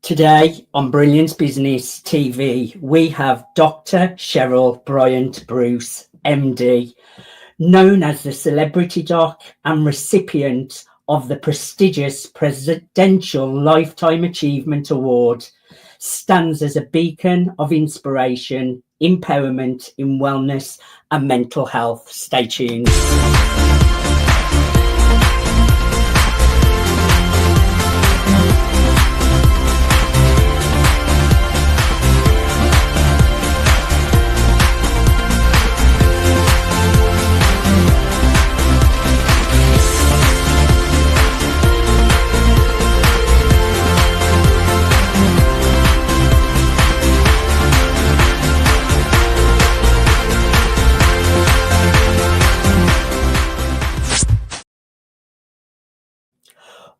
Today on Brilliance Business TV, we have Dr. Cheryl BryantBruce, MD, known as the Celebrity Doc and recipient of the prestigious Presidential Lifetime Achievement Award, stands as a beacon of inspiration, empowerment in wellness and mental health. Stay tuned.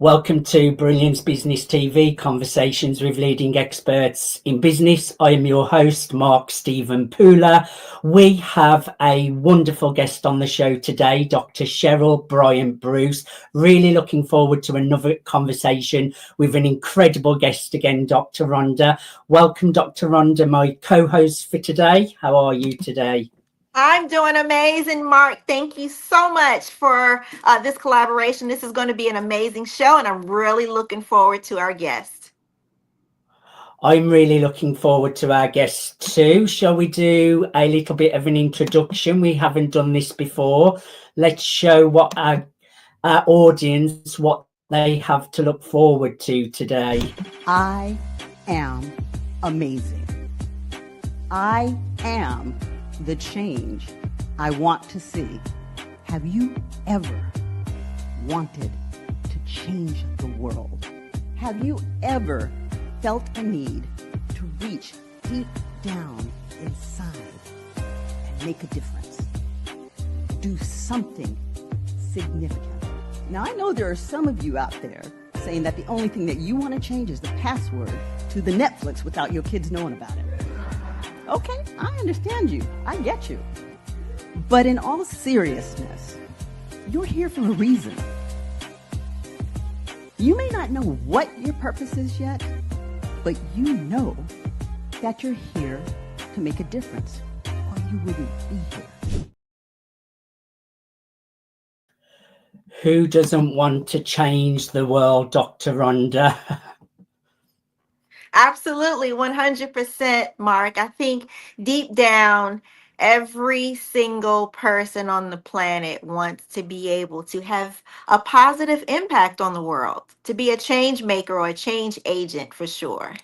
Welcome to Brilliance Business TV, conversations with leading experts in business. I am your host, Mark Stephen Pooler. We have a wonderful guest on the show today, Dr. Cheryl BryantBruce. Really looking forward to another conversation with an incredible guest again, Dr. Rhonda. Welcome, Dr. Rhonda, my co-host for today. How are you today? I'm doing amazing, Mark. Thank you so much for this collaboration. This is going to be an amazing show, and I'm really looking forward to our guest. I'm really looking forward to our guest too. Shall we do a little bit of an introduction? We haven't done this before. Let's show what our audience, what they have to look forward to today. I am amazing. I am the change I want to see. Have you ever wanted to change the world? Have you ever felt a need to reach deep down inside and make a difference? Do something significant. Now, I know there are some of you out there saying that the only thing that you want to change is the password to the Netflix without your kids knowing about it. Okay, I understand you. I get you. But in all seriousness, you're here for a reason. You may not know what your purpose is yet, but you know that you're here to make a difference, or you wouldn't be here. Who doesn't want to change the world, Dr. Rhonda? Absolutely, 100%, Mark. I think deep down, every single person on the planet wants to be able to have a positive impact on the world, to be a change maker or a change agent for sure.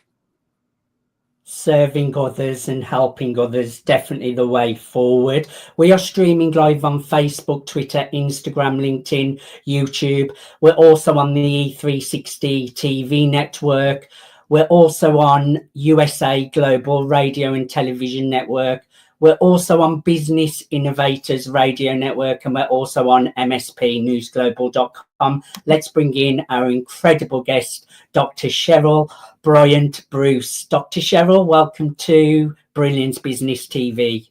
Serving others and helping others, definitely the way forward. We are streaming live on Facebook, Twitter, Instagram, LinkedIn, YouTube. We're also on the E360 TV network. We're also on USA Global Radio and Television Network. We're also on Business Innovators Radio Network, and we're also on mspnewsglobal.com. Let's bring in our incredible guest, Dr. Cheryl BryantBruce. Dr. Cheryl, welcome to Brilliance Business TV.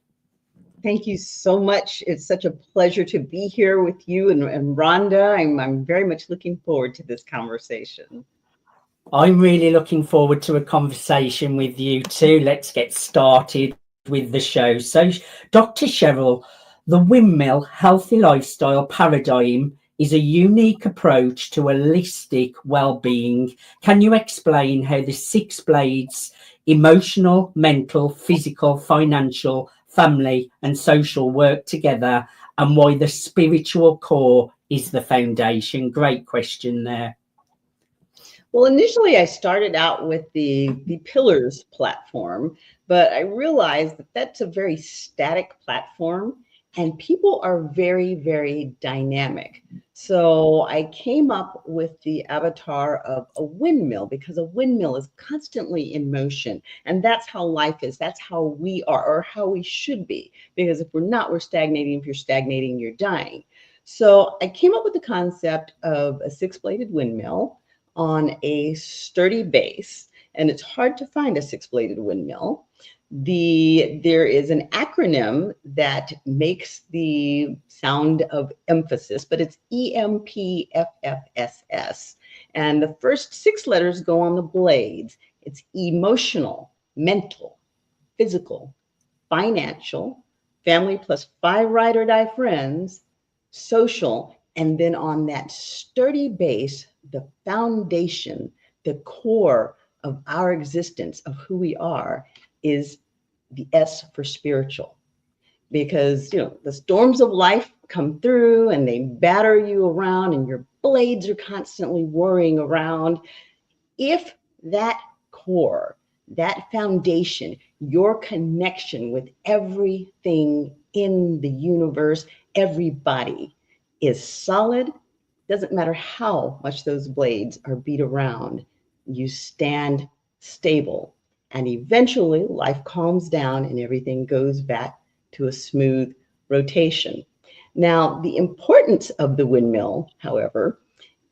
Thank you so much. It's such a pleasure to be here with you and Rhonda. I'm very much looking forward to this conversation. I'm really looking forward to a conversation with you too. Let's get started with the show. So, Dr. Cheryl, the windmill healthy lifestyle paradigm is a unique approach to holistic well-being. Can you explain how the 6 blades, emotional, mental, physical, financial, family, and social work together, and why the spiritual core is the foundation? Great question there. Well, initially I started out with the Pillars platform, but I realized that that's a very static platform and people are very, very dynamic. So I came up with the avatar of a windmill because a windmill is constantly in motion. And that's how life is. That's how we are, or how we should be. Because if we're not, we're stagnating. If you're stagnating, you're dying. So I came up with the concept of a 6-bladed windmill on a sturdy base, and it's hard to find a 6-bladed windmill. There is an acronym that makes the sound of emphasis, but it's EMPFFSS. And the first 6 letters go on the blades. It's emotional, mental, physical, financial, family plus 5 ride or die friends, social, and then on that sturdy base, the foundation, the core of our existence, of who we are, is the S for spiritual. Because, the storms of life come through and they batter you around and your blades are constantly whirring around. If that core, that foundation, your connection with everything in the universe, everybody, is solid, doesn't matter how much those blades are beat around, you stand stable. And eventually life calms down and everything goes back to a smooth rotation. Now, the importance of the windmill, however,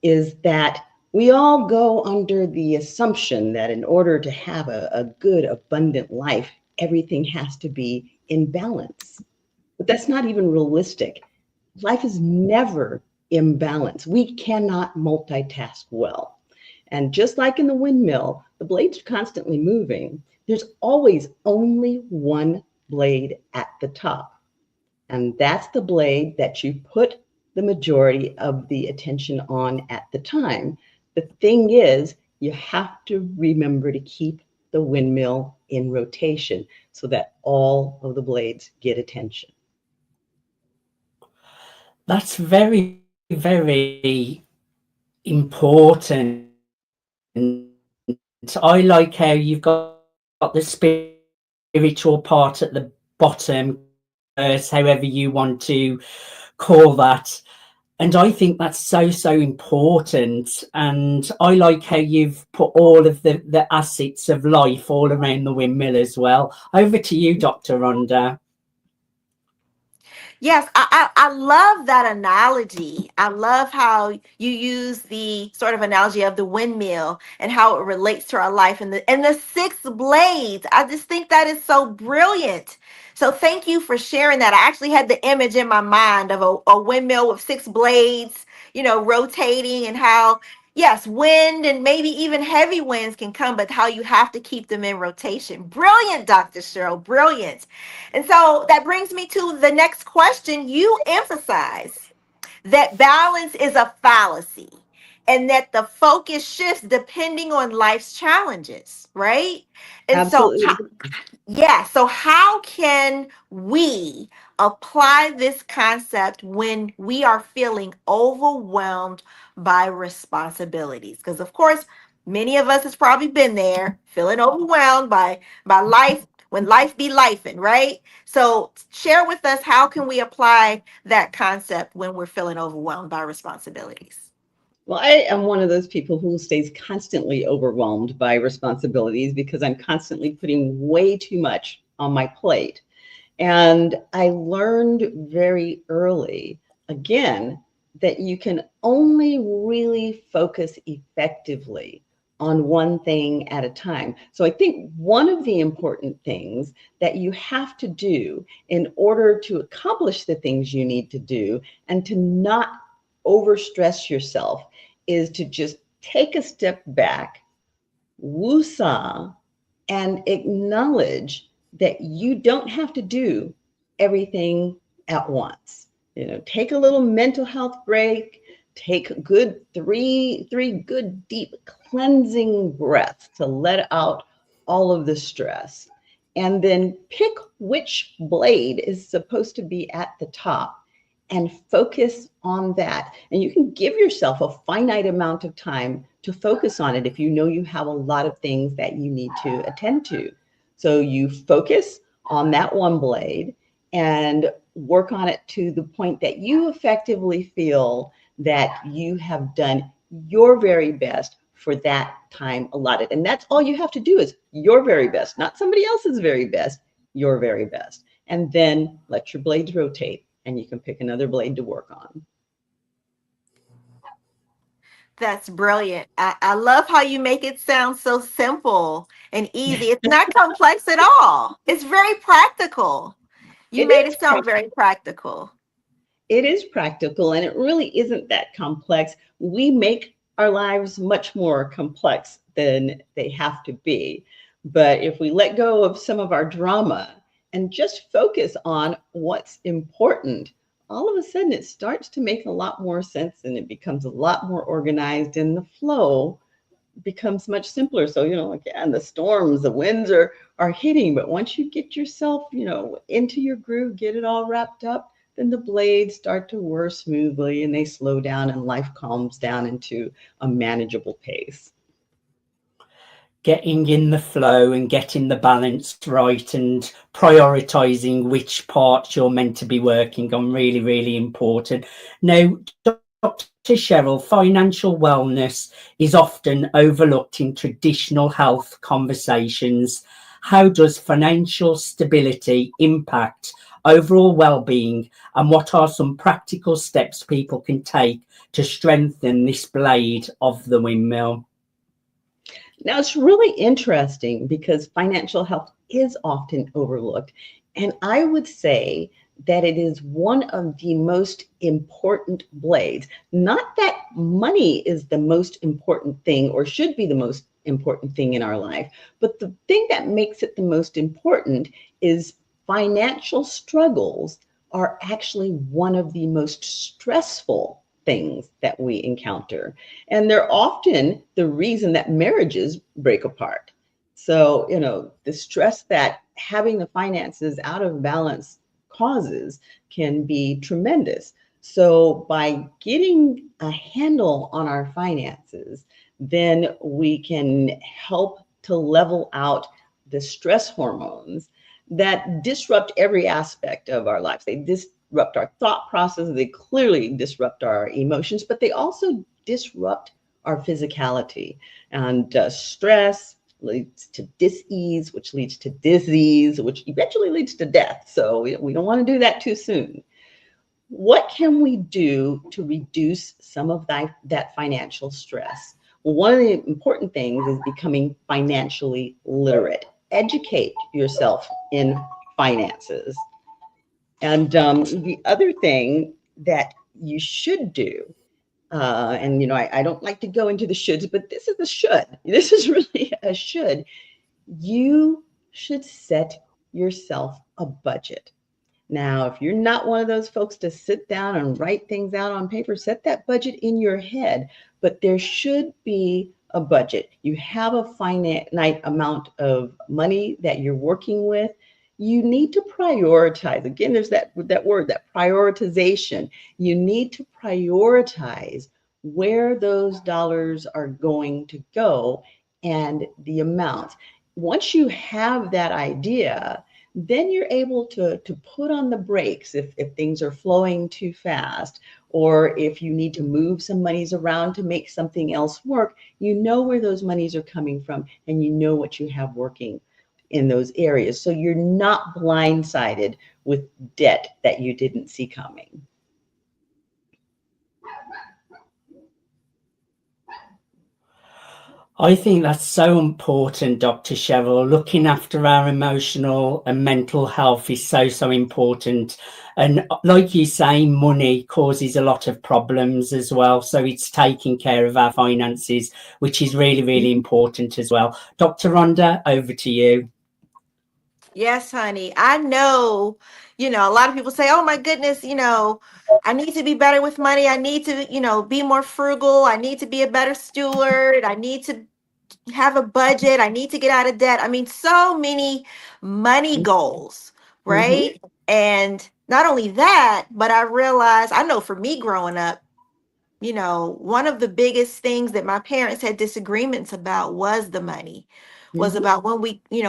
is that we all go under the assumption that in order to have a good, abundant life, everything has to be in balance. But that's not even realistic. Life is never in balance. We cannot multitask well. And just like in the windmill, the blades are constantly moving. There's always only one blade at the top. And that's the blade that you put the majority of the attention on at the time. The thing is, you have to remember to keep the windmill in rotation so that all of the blades get attention. That's very, very important. I like how you've got the spiritual part at the bottom, however you want to call that. And I think that's so important. And I like how you've put all of the assets of life all around the windmill as well. Over to you, Dr. Rhonda. Yes, I love that analogy. I love how you use the sort of analogy of the windmill and how it relates to our life and the 6 blades. I just think that is so brilliant. So thank you for sharing that. I actually had the image in my mind of a windmill with 6 blades, rotating, and how, yes, wind and maybe even heavy winds can come, but how you have to keep them in rotation. Brilliant, Dr. Cheryl, brilliant. And so that brings me to the next question. You emphasize that balance is a fallacy and that the focus shifts depending on life's challenges, right? And so, Absolutely. yeah, so how can we apply this concept when we are feeling overwhelmed by responsibilities? Because of course, many of us has probably been there, feeling overwhelmed by life when life be lifing, right? So share with us, how can we apply that concept when we're feeling overwhelmed by responsibilities? Well, I am one of those people who stays constantly overwhelmed by responsibilities because I'm constantly putting way too much on my plate. And I learned very early, again, that you can only really focus effectively on one thing at a time. So I think one of the important things that you have to do in order to accomplish the things you need to do and to not overstress yourself is to just take a step back, woosah, and acknowledge that you don't have to do everything at once. Take a little mental health break, take good three good deep cleansing breaths to let out all of the stress. And then pick which blade is supposed to be at the top and focus on that. And you can give yourself a finite amount of time to focus on it if you know you have a lot of things that you need to attend to. So you focus on that one blade and work on it to the point that you effectively feel that you have done your very best for that time allotted. And that's all you have to do, is your very best, not somebody else's very best, your very best. And then let your blades rotate and you can pick another blade to work on. That's brilliant. I love how you make it sound so simple and easy. It's not complex at all. It's very practical. You made it sound very practical. It is practical, and it really isn't that complex. We make our lives much more complex than they have to be. But if we let go of some of our drama and just focus on what's important, all of a sudden it starts to make a lot more sense and it becomes a lot more organized and the flow becomes much simpler. So, again, the storms, the winds are hitting, but once you get yourself, into your groove, get it all wrapped up, then the blades start to whir smoothly and they slow down and life calms down into a manageable pace. Getting in the flow and getting the balance right and prioritizing which parts you're meant to be working on, really, really important. Now, Dr. Cheryl, financial wellness is often overlooked in traditional health conversations. How does financial stability impact overall well-being, and what are some practical steps people can take to strengthen this blade of the windmill? Now, it's really interesting because financial health is often overlooked. And I would say that it is one of the most important blades. Not that money is the most important thing or should be the most important thing in our life, but the thing that makes it the most important is financial struggles are actually one of the most stressful things that we encounter. And they're often the reason that marriages break apart. So, the stress that having the finances out of balance causes can be tremendous. So, by getting a handle on our finances, then we can help to level out the stress hormones that disrupt every aspect of our lives. They disrupt our thought process. They clearly disrupt our emotions, but they also disrupt our physicality. And stress leads to dis-ease, which leads to disease, which eventually leads to death. So we don't want to do that too soon. What can we do to reduce some of that financial stress? Well, one of the important things is becoming financially literate. Educate yourself in finances. And the other thing that you should do, and I don't like to go into the shoulds, but this is a should. This is really a should. You should set yourself a budget. Now, if you're not one of those folks to sit down and write things out on paper, set that budget in your head. But there should be a budget. You have a finite amount of money that you're working with. You need to prioritize. Again, there's that word, that prioritization. You need to prioritize where those dollars are going to go and the amounts. Once you have that idea, then you're able to put on the brakes if things are flowing too fast, or if you need to move some monies around to make something else work. You know where those monies are coming from and you know what you have working in those areas. So you're not blindsided with debt that you didn't see coming. I think that's so important, Dr. Cheryl. Looking after our emotional and mental health is so important. And like you say, money causes a lot of problems as well. So it's taking care of our finances, which is really, really important as well. Dr. Rhonda, over to you. Yes, honey. I know, a lot of people say, oh my goodness, I need to be better with money. I need to, be more frugal. I need to be a better steward. I need to have a budget. I need to get out of debt. I mean, so many money goals, Mm-hmm. right? And not only that, but I realized, I know for me growing up, one of the biggest things that my parents had disagreements about was the money, was Mm-hmm. about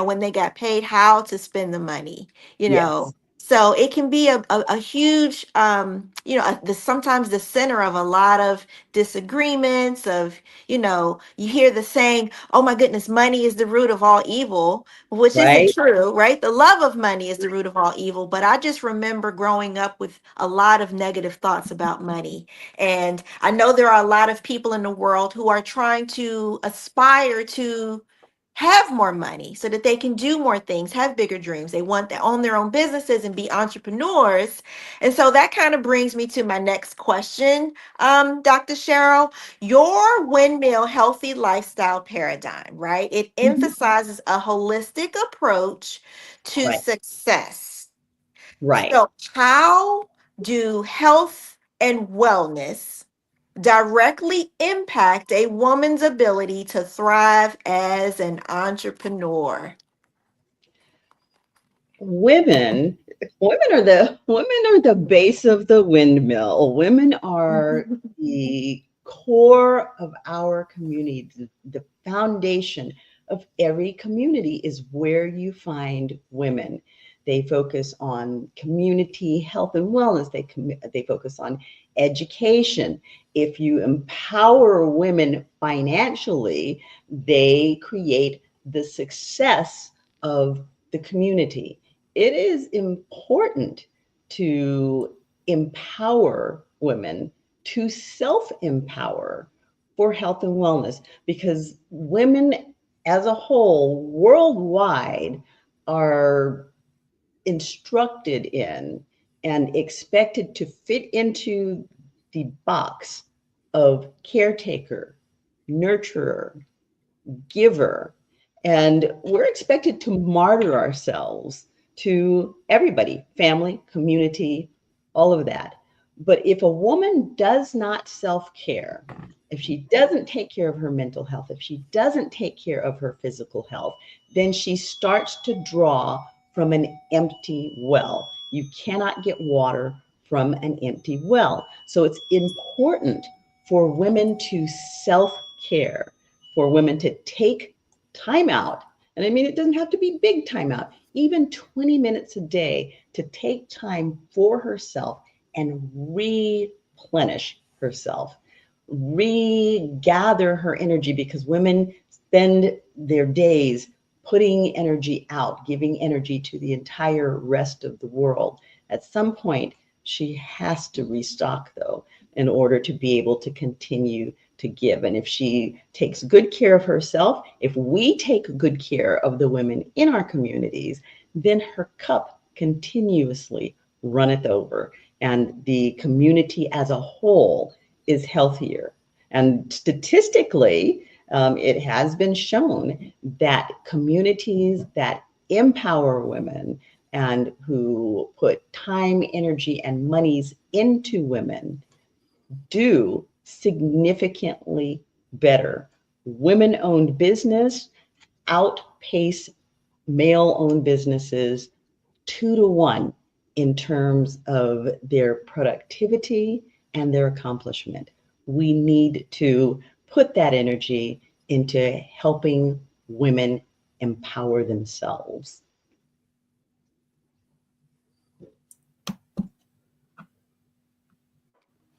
when they got paid, how to spend the money, you know. Yes. So it can be a huge, sometimes the center of a lot of disagreements of, you hear the saying, oh my goodness, money is the root of all evil, which isn't Right. true, right? The love of money is the root of all evil. But I just remember growing up with a lot of negative thoughts about money. And I know there are a lot of people in the world who are trying to aspire to have more money so that they can do more things, have bigger dreams. They want to own their own businesses and be entrepreneurs. And so that kind of brings me to my next question, Dr. Cheryl. Your windmill healthy lifestyle paradigm, right? It Mhm. emphasizes a holistic approach to Right. success. Right. So, how do health and wellness directly impact a woman's ability to thrive as an entrepreneur? Women are the base of the windmill. Women are the core of our community. The foundation of every community is where you find women. They focus on community health and wellness. They focus on education. If you empower women financially, they create the success of the community. It is important to empower women to self-empower for health and wellness, because women as a whole worldwide are instructed in and expected to fit into the box of caretaker, nurturer, giver. And we're expected to martyr ourselves to everybody, family, community, all of that. But if a woman does not self care, if she doesn't take care of her mental health, if she doesn't take care of her physical health, then she starts to draw from an empty well. You cannot get water from an empty well. So it's important for women to self care, for women to take time out. And I mean, it doesn't have to be big time out, even 20 minutes a day to take time for herself and replenish herself, regather her energy, because women spend their days putting energy out, giving energy to the entire rest of the world. At some point, she has to restock, though, in order to be able to continue to give. And if she takes good care of herself, if we take good care of the women in our communities, then her cup continuously runneth over, and the community as a whole is healthier. And statistically, it has been shown that communities that empower women and who put time, energy, and monies into women do significantly better. Women owned business outpace male owned businesses 2 to 1 in terms of their productivity and their accomplishment. We need to put that energy into helping women empower themselves.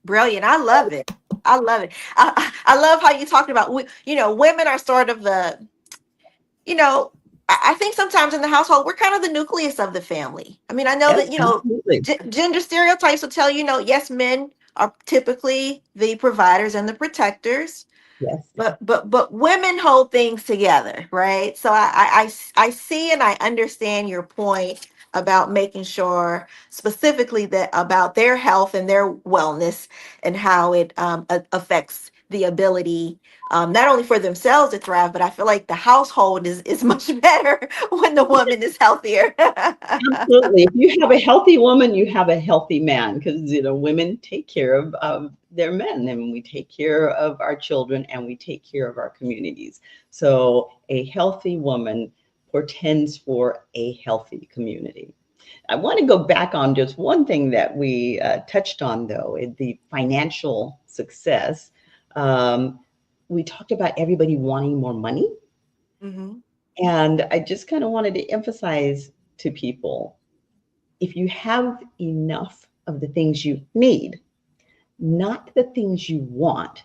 Brilliant. I love it. I love it. I love how you talked about, women are sort of the, you know, I think sometimes in the household, we're kind of the nucleus of the family. I mean, I know Yes, that, absolutely. gender stereotypes will tell you, yes, men are typically the providers and the protectors, Yes. but women hold things together, right? So I see and I understand your point about making sure specifically that about their health and their wellness and how it affects the ability, not only for themselves to thrive, but I feel like the household is much better when the woman is healthier. Absolutely. If you have a healthy woman, you have a healthy man, because women take care of their men, and we take care of our children, and we take care of our communities. So a healthy woman portends for a healthy community. I want to go back on just one thing that we touched on, though, the financial success. Um, we talked about everybody wanting more money. Mhm. And I just kind of wanted to emphasize to people, if you have enough of the things you need, not the things you want,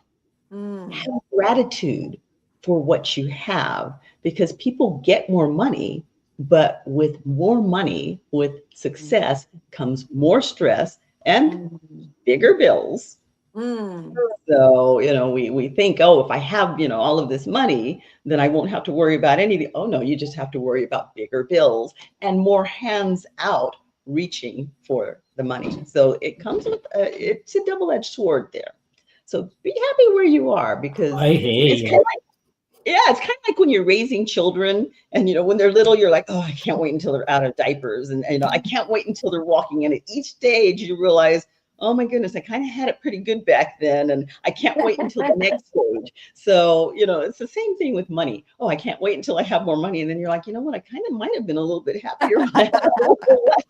Mm. have gratitude for what you have, because people get more money, but with more money, with success comes more stress and Mm. bigger bills. Mm. So, we think, oh, if I have, all of this money, then I won't have to worry about anything. Oh, no, you just have to worry about bigger bills and more hands out reaching for the money. So it comes with, it's a double-edged sword there. So be happy where you are, because I hear it's kind you. of like, yeah, it's kind of like when you're raising children and, when they're little, you're like, oh, I can't wait until they're out of diapers. And, I can't wait until they're walking. And at each stage you realize, oh my goodness, I kind of had it pretty good back then. And I can't wait until the next stage. So, it's the same thing with money. Oh, I can't wait until I have more money. And then you're like, you know what? I kind of might have been a little bit happier when I had a little bit less.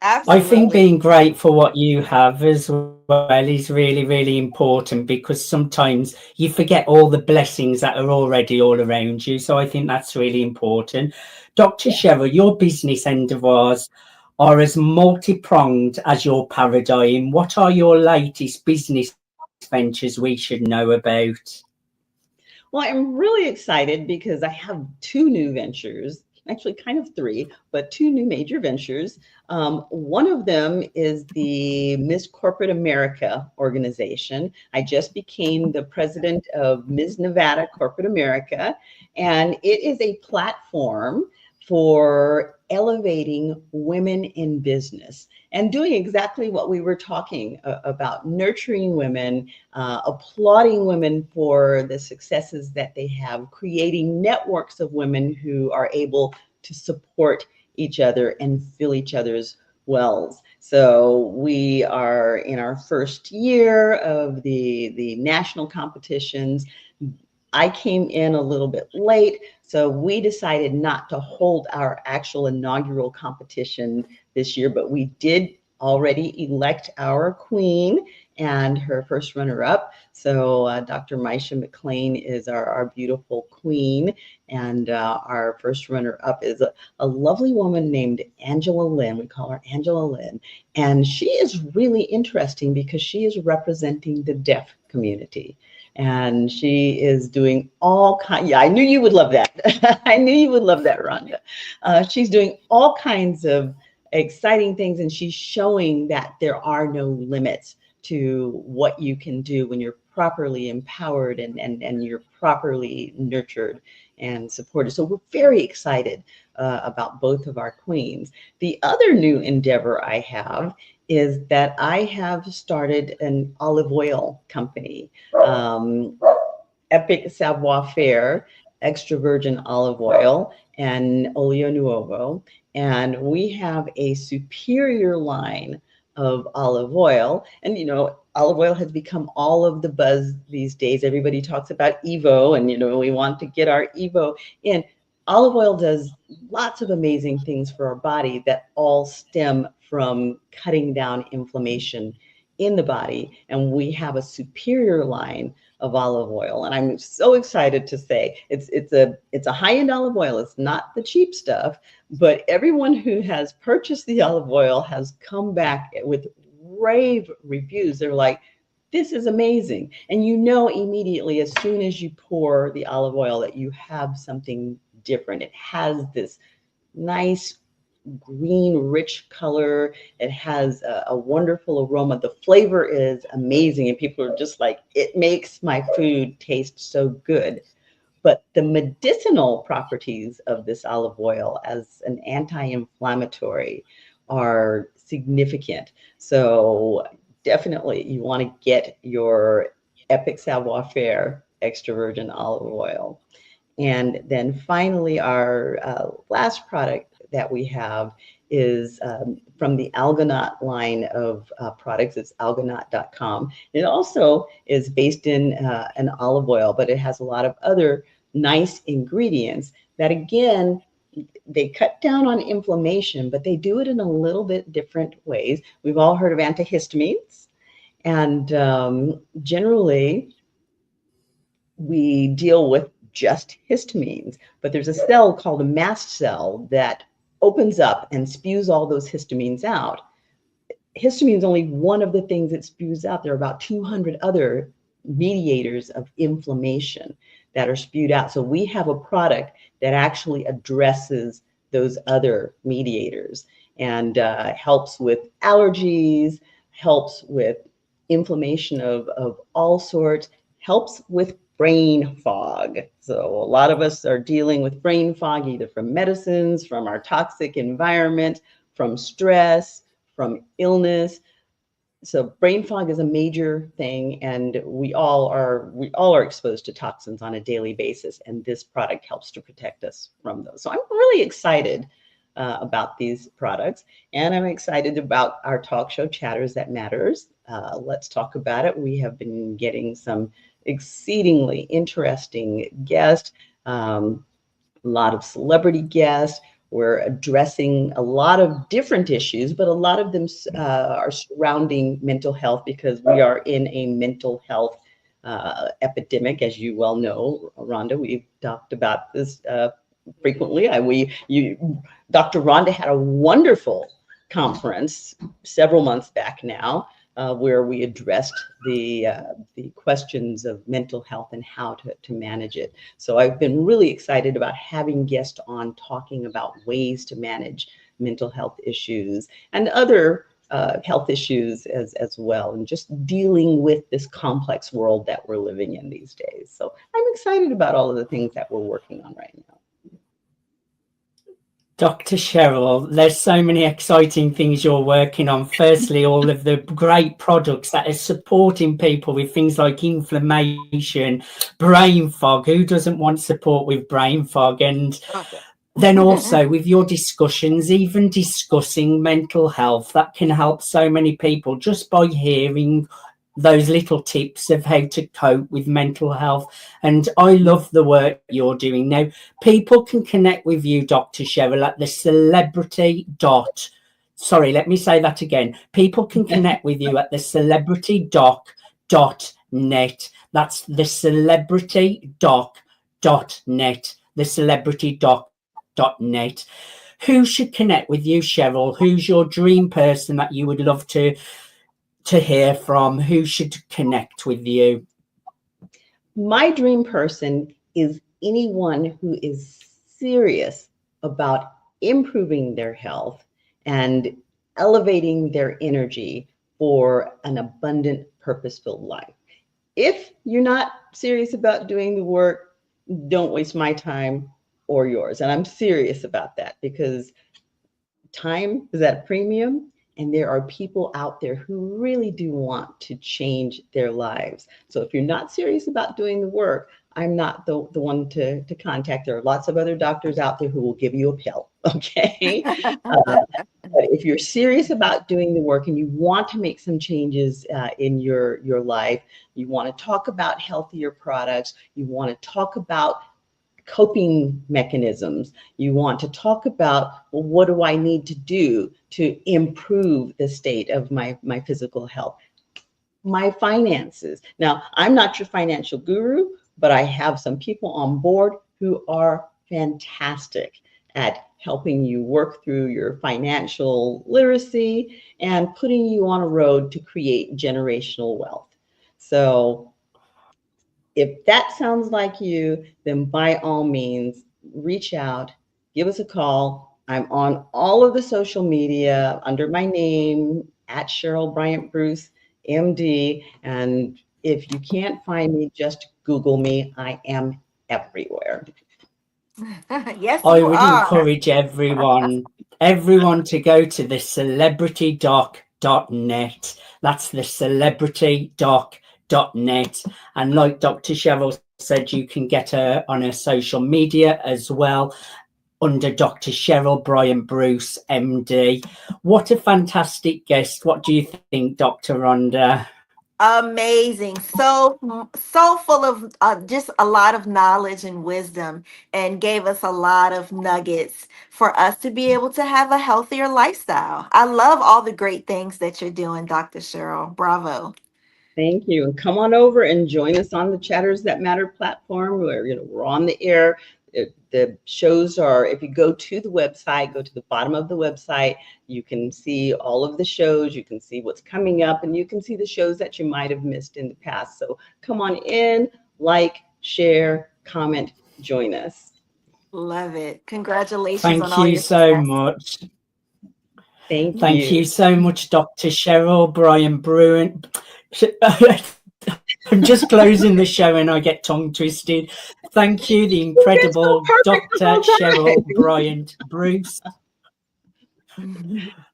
I think Absolutely. being grateful what you have as well is really, really important, because sometimes you forget all the blessings that are already all around you. So I think that's really important. Dr. Cheryl, your business endeavours are as multi-pronged as your paradigm. What are your latest business ventures we should know about? Well, I'm really excited because I have two new ventures, actually kind of three, but two new major ventures. One of them is the Miss Corporate America organization. I just became the president of Ms. Nevada Corporate America, and it is a platform for elevating women in business and doing exactly what we were talking about, nurturing women, applauding women for the successes that they have, creating networks of women who are able to support each other and fill each other's wells. So we are in our first year of the national competitions. I came in a little bit late, so we decided not to hold our actual inaugural competition this year, but we did already elect our queen and her first runner-up. So Dr. Misha McLean is our beautiful queen, and our first runner-up is a lovely woman named Angela Lynn. We call her Angela Lynn, and she is really interesting because she is representing the deaf community. And she is doing all kinds. Yeah, I knew you would love that. I knew you would love that, Rhonda. She's doing all kinds of exciting things, and she's showing that there are no limits to what you can do when you're properly empowered and you're properly nurtured and supported. So we're very excited about both of our queens. The other new endeavor I have is that I have started an olive oil company, Epic Savoir Faire, extra virgin olive oil, and olio nuovo. And we have a superior line of olive oil. And, olive oil has become all of the buzz these days. Everybody talks about Evo, and, we want to get our Evo in. Olive oil does lots of amazing things for our body that all stem from cutting down inflammation in the body. And we have a superior line of olive oil. And I'm so excited to say it's a high-end olive oil. It's not the cheap stuff, but everyone who has purchased the olive oil has come back with rave reviews. They're like, this is amazing. And immediately as soon as you pour the olive oil that you have something different. It has this nice green, rich color. It has a wonderful aroma. The flavor is amazing, and people are just like, it makes my food taste so good. But the medicinal properties of this olive oil as an anti-inflammatory are significant. So definitely you want to get your Epic Savoir Faire extra virgin olive oil. And then finally, our last product that we have is from the Algonaut line of products. It's algonaut.com. It also is based in an olive oil, but it has a lot of other nice ingredients that, again, they cut down on inflammation, but they do it in a little bit different ways. We've all heard of antihistamines, and generally we deal with just histamines, but there's a cell called a mast cell that opens up and spews all those histamines out. Histamine is only one of the things it spews out. There are about 200 other mediators of inflammation that are spewed out. So we have a product that actually addresses those other mediators and helps with allergies, helps with inflammation of all sorts, helps with brain fog. So a lot of us are dealing with brain fog either from medicines, from our toxic environment, from stress, from illness. So brain fog is a major thing, and we all are exposed to toxins on a daily basis, and this product helps to protect us from those. So I'm really excited about these products, and I'm excited about our talk show, Chatters That Matters. Let's talk about it. We have been getting some exceedingly interesting guests, a lot of celebrity guests. We're addressing a lot of different issues, but a lot of them are surrounding mental health, because we are in a mental health epidemic, as you well know, Rhonda. We've talked about this frequently. Dr. Rhonda had a wonderful conference several months back now, where we addressed the questions of mental health and how to manage it. So I've been really excited about having guests on talking about ways to manage mental health issues and other health issues as well, and just dealing with this complex world that we're living in these days. So I'm excited about all of the things that we're working on right now. Dr. Cheryl, there's so many exciting things you're working on. Firstly, all of the great products that are supporting people with things like inflammation, brain fog. Who doesn't want support with brain fog? And then also with your discussions, even discussing mental health, that can help so many people just by hearing those little tips of how to cope with mental health. And I love the work you're doing. Now, people can connect with you, Dr. Cheryl, at the celebrity dot. Sorry, let me say that again. People can connect with you at the celebritydoc.net. That's the celebritydoc.net. The celebritydoc.net. Who should connect with you, Cheryl? Who's your dream person that you would love to hear from? Who should connect with you? My dream person is anyone who is serious about improving their health and elevating their energy for an abundant, purpose-filled life. If you're not serious about doing the work, don't waste my time or yours. And I'm serious about that, because time is at a premium. And there are people out there who really do want to change their lives. So if you're not serious about doing the work, I'm not the one to contact. There are lots of other doctors out there who will give you a pill, okay? But if you're serious about doing the work and you want to make some changes in your life, you want to talk about healthier products, you want to talk about coping mechanisms, you want to talk about, well, what do I need to do to improve the state of my physical health, my finances. Now, I'm not your financial guru, but I have some people on board who are fantastic at helping you work through your financial literacy and putting you on a road to create generational wealth. So if that sounds like you, then by all means, reach out, give us a call. I'm on all of the social media under my name, at Cheryl BryantBruce, MD. And if you can't find me, just Google me. I am everywhere. Yes, I you would are. encourage everyone to go to the celebritydoc.net. That's the celebritydoc.net. And like Dr. Cheryl said, you can get her on her social media as well under Dr. Cheryl BryantBruce, MD. What a fantastic guest. What do you think, Dr. Rhonda? Amazing. So full of just a lot of knowledge and wisdom, and gave us a lot of nuggets for us to be able to have a healthier lifestyle. I love all the great things that you're doing, Dr. Cheryl. Bravo. Thank you. And come on over and join us on the Chatters That Matter platform, where we're on the air. The shows are, if you go to the website, go to the bottom of the website, you can see all of the shows, you can see what's coming up, and you can see the shows that you might have missed in the past. So come on in, like, share, comment, join us. Love it. Congratulations Thank on all you your so success. much. Thank you so much, Dr. Cheryl BryantBruce. I'm just closing the show and I get tongue twisted. Thank you, the incredible Dr. Cheryl BryantBruce.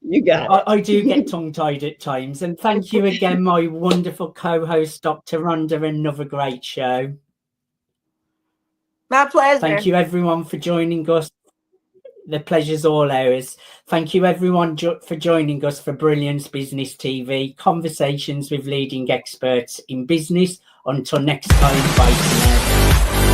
You got it. I do get tongue-tied at times. And thank you again, my wonderful co-host, Dr. Rhonda. Another great show. My pleasure. Thank you, everyone, for joining us. The pleasure's all ours. Thank you, everyone, for joining us for Brilliance Business TV, conversations with leading experts in business. Until next time, bye for now.